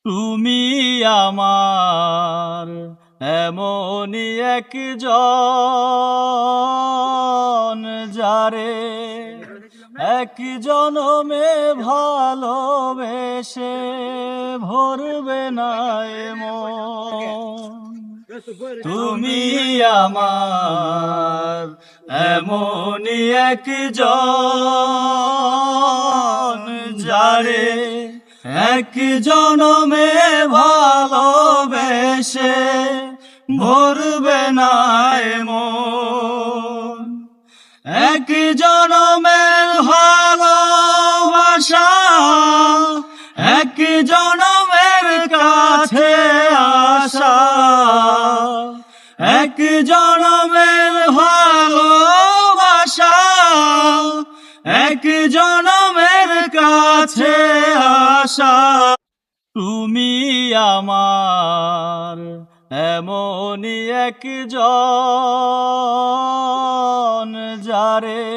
তুমি আমার এমনই একজন, যারে এক জনমে ভালোবেসে ভরবে না এ মন। তুমি আমার এমনই একজন, যারে এক জনমে ভালোবেসে ভরবে না এ মন। এক জনমের ভালোবাসা এক জনমের কাছে আসা, এক জনমের ভালোবাসা এক জনমের কাছে আসা। তুমি আমার এমনই একজন, যারে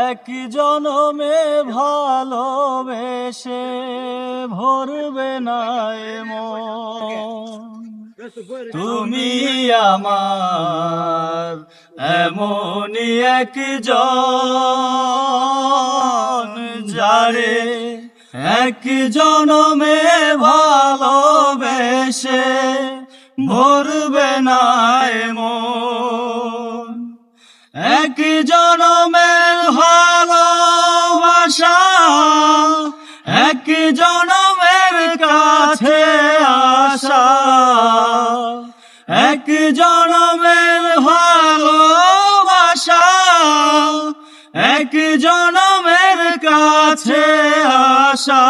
এক জনমে ভালোবেসে ভরবে না এ মন। তুমি আমার এমনই একজন, যারে এক জনমে ভালোবেসে ভরবে না এ মন। এক জনমের ভালোবাসা এক জনমের কাছে আসা, এক জনমের ভালোবাসা এক জনমের কাছে আসা।